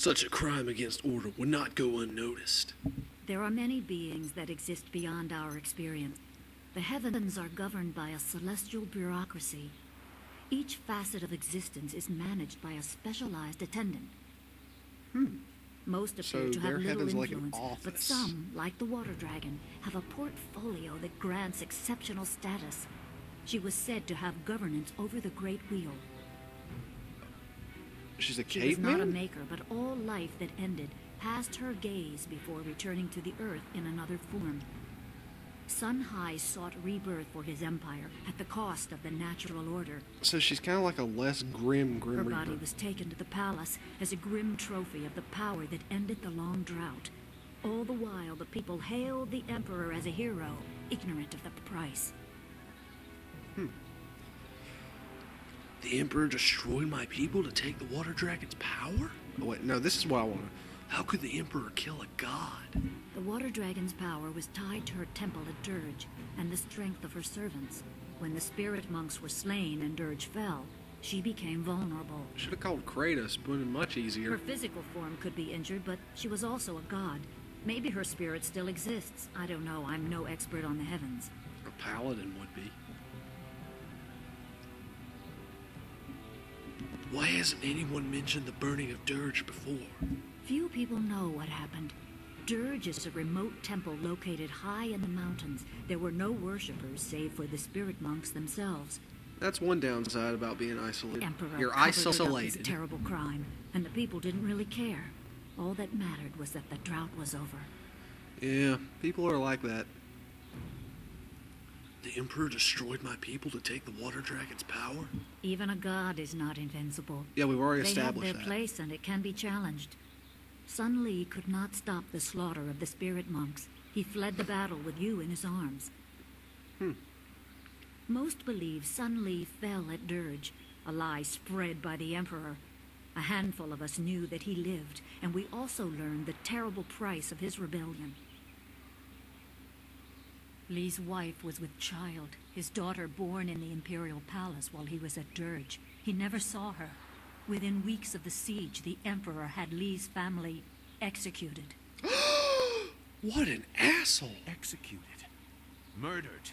Such a crime against order would not go unnoticed. There are many beings that exist beyond our experience. The heavens are governed by a celestial bureaucracy. Each facet of existence is managed by a specialized attendant. Most appear to have little influence, but some, like the water dragon, have a portfolio that grants exceptional status. She was said to have governance over the Great Wheel. She's a She was not a caveman? maker, but all life that ended passed her gaze before returning to the earth in another form. Sun High sought rebirth for his empire at the cost of the natural order. So she's kind of like a less grim Her Reaper. body was taken to the palace as a grim trophy of the power that ended the long drought. All the while, the people hailed the emperor as a hero, ignorant of the price. The Emperor destroyed my people to take the water dragon's power? Oh wait, no, this is what I want to... How could the Emperor kill a god? The water dragon's power was tied to her temple at Dirge, and the strength of her servants. When the spirit monks were slain and Dirge fell, she became vulnerable. Should have called Kratos, would have been much easier. Her physical form could be injured, but she was also a god. Maybe her spirit still exists. I don't know, I'm no expert on the heavens. A paladin would be. Why hasn't anyone mentioned the burning of Dirge before? Few people know what happened. Dirge is a remote temple located high in the mountains. There were no worshippers save for the spirit monks themselves. That's one downside about being isolated. The Emperor You're covered it up isolated. as a terrible crime, and the people didn't really care. All that mattered was that the drought was over. Yeah, people are like that. The Emperor destroyed my people to take the water dragon's power? Even a god is not invincible. Yeah, we've already They have established their that. place, and it can be challenged. Sun Li could not stop the slaughter of the spirit monks. He fled the battle with you in his arms. Most believe Sun Li fell at Dirge, a lie spread by the Emperor. A handful of us knew that he lived, and we also learned the terrible price of his rebellion. Li's wife was with child, his daughter born in the Imperial Palace while he was at Dirge. He never saw her. Within weeks of the siege, the Emperor had Li's family executed. What an asshole! Executed. Murdered.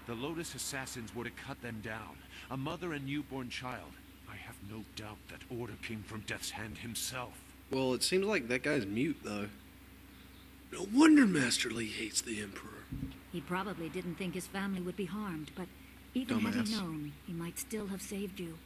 The Lotus assassins were to cut them down. A mother and newborn child. I have no doubt that order came from Death's Hand himself. Well, it seems like that guy's mute, though. No wonder Master Li hates the Emperor. He probably didn't think his family would be harmed, but even had he Dumbass. known, he might still have saved you.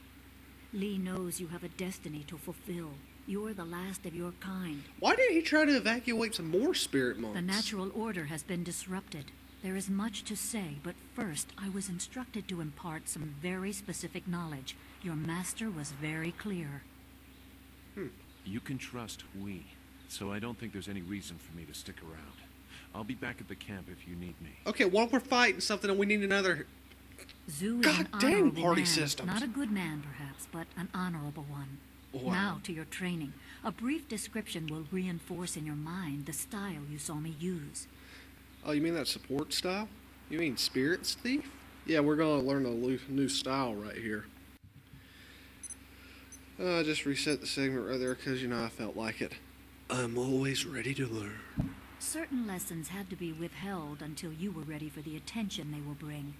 Li knows you have a destiny to fulfill. You're the last of your kind. Why didn't he try to evacuate some more spirit monks? The natural order has been disrupted. There is much to say, but first I was instructed to impart some very specific knowledge. Your master was very clear. You can trust we, so I don't think there's any reason for me to stick around. I'll be back at the camp if you need me. Okay, while we're fighting something and we need another... Zhu is God an dang honorable party man. systems. Not a good man, perhaps, but an honorable one. Wow. Now to your training. A brief description will reinforce in your mind the style you saw me use. Oh, you mean that support style? You mean Spirit Thief? Yeah, we're gonna learn a new style right here. I just reset the segment right there because, you know, I felt like it. I'm always ready to learn. Certain lessons had to be withheld until you were ready for the attention they will bring.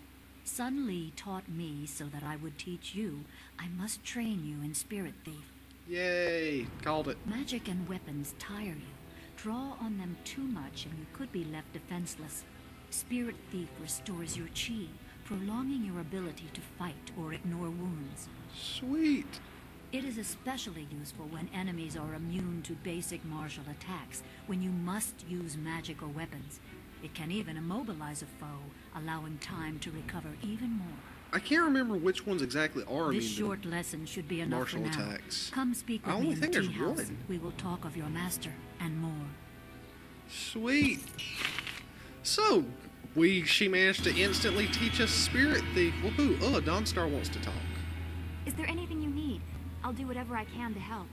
Sun Li taught me so that I would teach you. I must train you in Spirit Thief. Yay! Called it. Magic and weapons tire you. Draw on them too much and you could be left defenseless. Spirit Thief restores your chi, prolonging your ability to fight or ignore wounds. Sweet. It is especially useful when enemies are immune to basic martial attacks, when you must use magic or weapons. It can even immobilize a foe, allowing time to recover even more. I can't remember which ones exactly are This immune to short lesson should be enough for martial now. attacks. Come speak I with me only in the think there's teahouse. one. We will talk of your master and more. Sweet. So, she managed to instantly teach us Spirit Thief. Woohoo! Oh, Dawnstar wants to talk. Is there anything you need? I'll do whatever I can to help.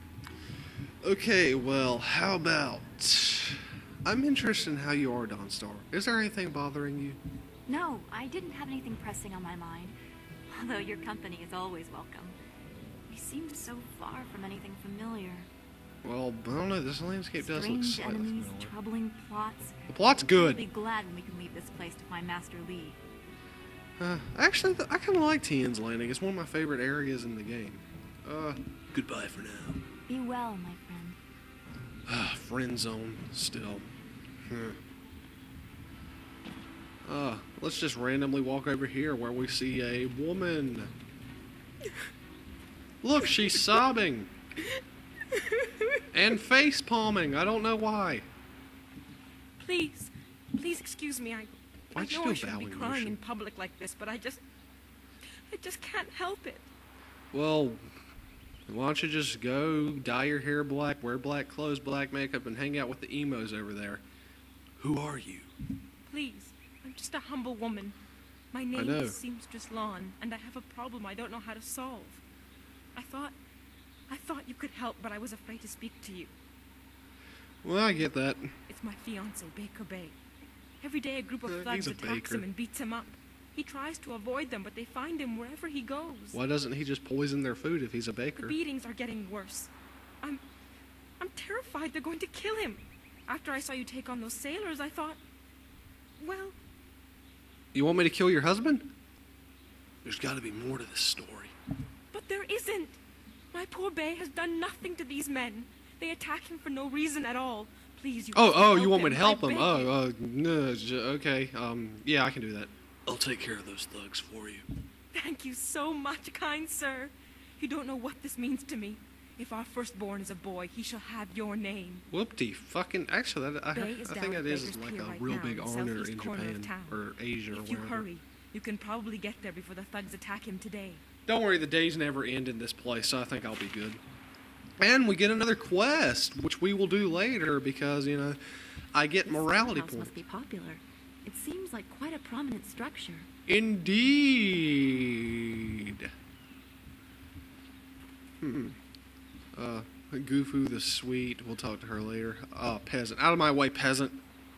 Okay, well, how about... I'm interested in how you are, Dawnstar. Is there anything bothering you? No, I didn't have anything pressing on my mind. Although your company is always welcome. We seem so far from anything familiar. Well, I don't know. This landscape does look Strange slightly enemies, familiar. troubling plots. The plot's good. I'll be glad when we can leave this place to find Master Lee. Actually, I kind of like Tien's Landing. It's one of my favorite areas in the game. Goodbye for now. Be well, my friend. Friend zone, still. Let's just randomly walk over here where we see a woman. Look, she's sobbing. And face palming. I don't know why. Please excuse me. I Why'd you know go I shouldn't be bowing crying motion? in public like this, but I just can't help it. Well, why don't you just go dye your hair black, wear black clothes, black makeup, and hang out with the emos over there? Who are you? Please, I'm just a humble woman. My know. name is Seamstress Lawn, and I have a problem I don't know how to solve. I thought you could help, but I was afraid to speak to you. Well, I get that. It's my fiancé, Baker Bay. Every day a group of He's thugs a attacks baker. him and beats him up. He tries to avoid them, but they find him wherever he goes. Why doesn't he just poison their food if he's a The baker? beatings are getting worse. I'm terrified they're going to kill him. After I saw you take on those sailors, I thought, well, You want me to kill your husband? There's got to be more to this story. but there isn't. My poor Bay has done nothing to these men. They attack him for no reason at all. Please, you have to Oh, help you want me to help I him? beg you. No, okay. Yeah, I can do that. I'll take care of those thugs for you. Thank you so much, kind sir. You don't know what this means to me. If our firstborn is a boy, he shall have your name. Whoopty fucking. Actually, I Bay is think down that at is Baker's like Pier a right real now big in the honor southeast in corner of Japan town. or Asia or If you wherever. hurry, you can probably get there before the thugs attack him today. Don't worry, the days never end in this place, so I think I'll be good. And we get another quest, which we will do later because, you know, I get This morality teahouse points. must be popular. It seems like quite a prominent structure. Indeed. Goofoo the Sweet. We'll talk to her later. Peasant. Out of my way, peasant.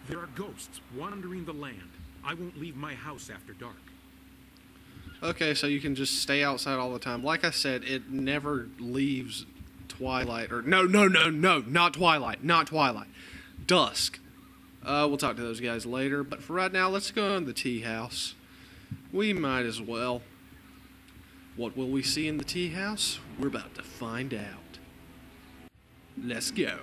There are ghosts wandering the land. I won't leave my house after dark. Okay, so you can just stay outside all the time. Like I said, it never leaves twilight. Or no, not twilight. Not twilight. Dusk. We'll talk to those guys later. But for right now, let's go in the tea house. We might as well. What will we see in the tea house? We're about to find out. Let's go.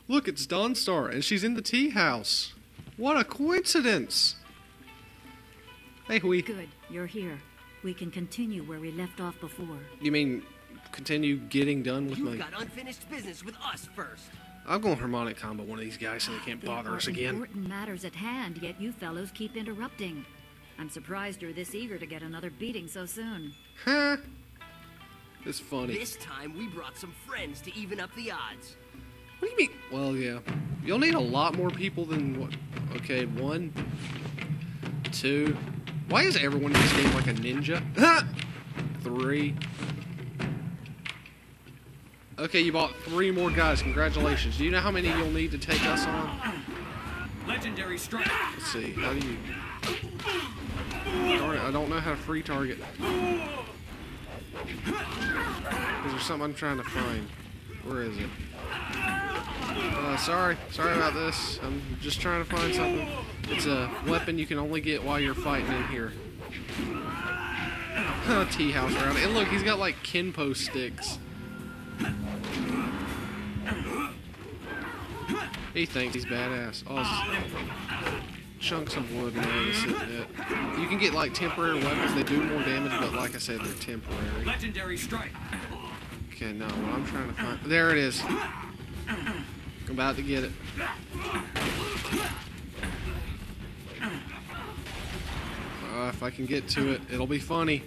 Look, it's Dawnstar, and she's in the tea house. What a coincidence! Hey, Hui. Good, you're here. We can continue where we left off before. You mean continue getting done with You've my... got unfinished business with us first. I'm going to harmonic combo one of these guys so they can't There bother are us again. important matters at hand, yet you fellows keep interrupting. I'm surprised you're this eager to get another beating so soon. Huh? It's funny. This time we brought some friends to even up the odds. What do you mean? Well, yeah. You'll need a lot more people than what? Okay, 1, 2. Why is everyone in this game like a ninja? 3. Okay, you bought 3 more guys. Congratulations. Do you know how many you'll need to take us on? Legendary strike. Let's see. How do you... Darn it, I don't know how to free target. Is there something I'm trying to find? Where is it? Sorry about this. I'm just trying to find something. It's a weapon you can only get while you're fighting in here. Tea house around it. And look, he's got like Kenpo sticks. He thinks he's badass. Oh, chunks of wood. No, this isn't it. You can get like temporary weapons. They do more damage, but like I said, they're temporary. Legendary strike. Okay, no, what I'm trying to find... There it is. I'm about to get it. If I can get to it, it'll be funny.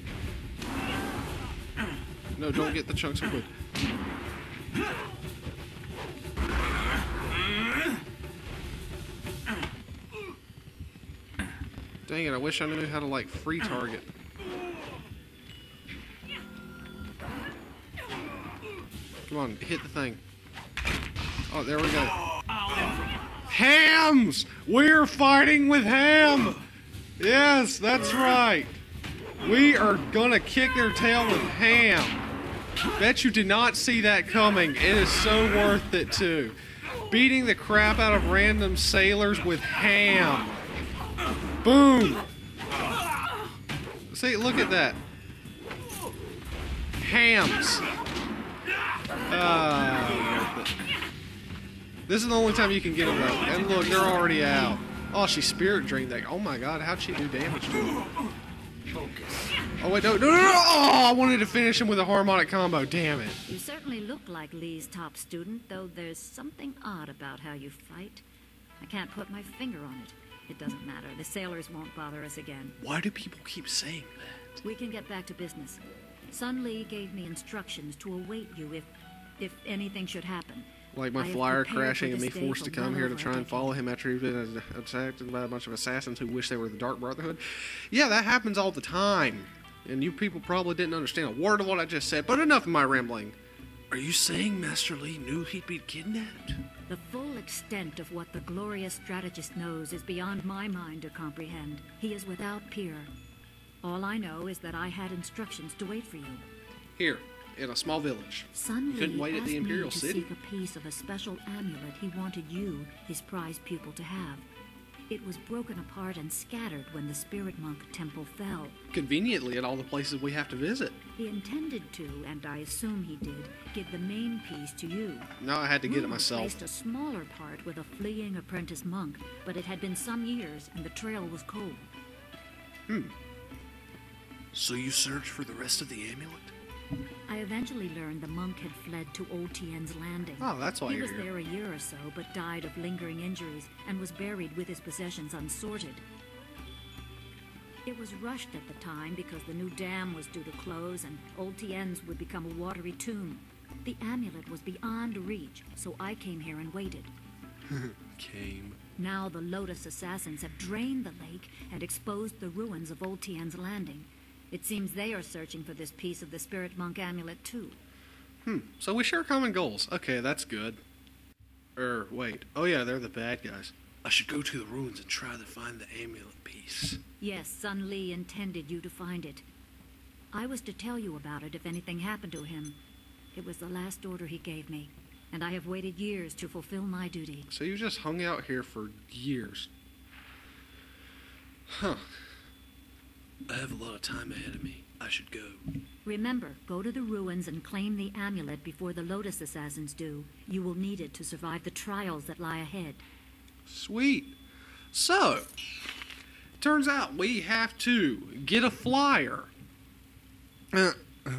No, don't get the chunks of wood. Dang it, I wish I knew how to, like, free target. Come on, hit the thing. Oh, there we go. Hams! We're fighting with Ham! Yes, that's right. We are gonna kick their tail with Ham. Bet you did not see that coming. It is so worth it, too. Beating the crap out of random sailors with ham. Boom! See, look at that. Hams. This is the only time you can get them, though. And look, they're already out. Oh, she spirit drained that. Oh my god, how'd she do damage to him? Oh, wait, no. Oh, I wanted to finish him with a harmonic combo. Damn it. You certainly look like Lee's top student, though there's something odd about how you fight. I can't put my finger on it. It doesn't matter. The sailors won't bother us again. Why do people keep saying that? We can get back to business. Sun Lee gave me instructions to await you if anything should happen. Like my flyer crashing and me forced to come here to try and follow him after he's been attacked by a bunch of assassins who wish they were the Dark Brotherhood. Yeah, that happens all the time. And you people probably didn't understand a word of what I just said, but enough of my rambling. Are you saying Master Lee knew he'd be kidnapped? The full extent of what the glorious strategist knows is beyond my mind to comprehend. He is without peer. All I know is that I had instructions to wait for you. Here, in a small village. Sun Couldn't Lee wait at asked the Imperial me to City. seek a piece of a special amulet he wanted you, his prized pupil, to have. It was broken apart and scattered when the Spirit Monk Temple fell. Conveniently at all the places we have to visit. He intended to, and I assume he did, give the main piece to you. No, I had to get it Rumor myself. placed a smaller part with a fleeing apprentice monk, but it had been some years and the trail was cold. So you searched for the rest of the amulet? I eventually learned the monk had fled to Old Tien's Landing. Oh, that's why He you're was here. there a year or so, but died of lingering injuries and was buried with his possessions unsorted. It was rushed at the time because the new dam was due to close and Old Tien's would become a watery tomb. The amulet was beyond reach, so I came here and waited. Now the Lotus assassins have drained the lake and exposed the ruins of Old Tien's Landing. It seems they are searching for this piece of the Spirit Monk amulet, too. So we share common goals. Okay, that's good. Wait. Oh yeah, they're the bad guys. I should go to the ruins and try to find the amulet piece. Yes, Sun Lee intended you to find it. I was to tell you about it if anything happened to him. It was the last order he gave me, and I have waited years to fulfill my duty. So you just hung out here for years. Huh. I have a lot of time ahead of me. I should go. Remember, go to the ruins and claim the amulet before the Lotus assassins do. You will need it to survive the trials that lie ahead. Sweet. So, turns out we have to get a flyer.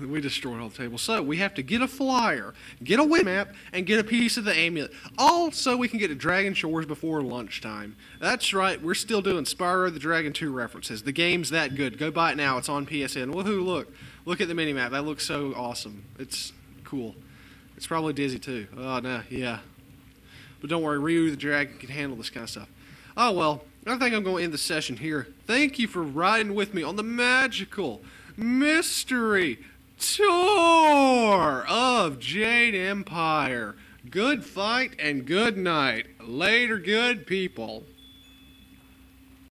We destroyed all the tables. So, we have to get a flyer, get a win map, and get a piece of the amulet. All so we can get to Dragon Shores before lunchtime. That's right, we're still doing Spyro the Dragon 2 references. The game's that good. Go buy it now. It's on PSN. Woohoo, look. Look at the minimap. That looks so awesome. It's cool. It's probably dizzy, too. Oh, no, yeah. But don't worry, Ryu the Dragon can handle this kind of stuff. Oh, well, I think I'm going to end the session here. Thank you for riding with me on the magical mystery tour of Jade Empire. Good fight and good night. Later, good people.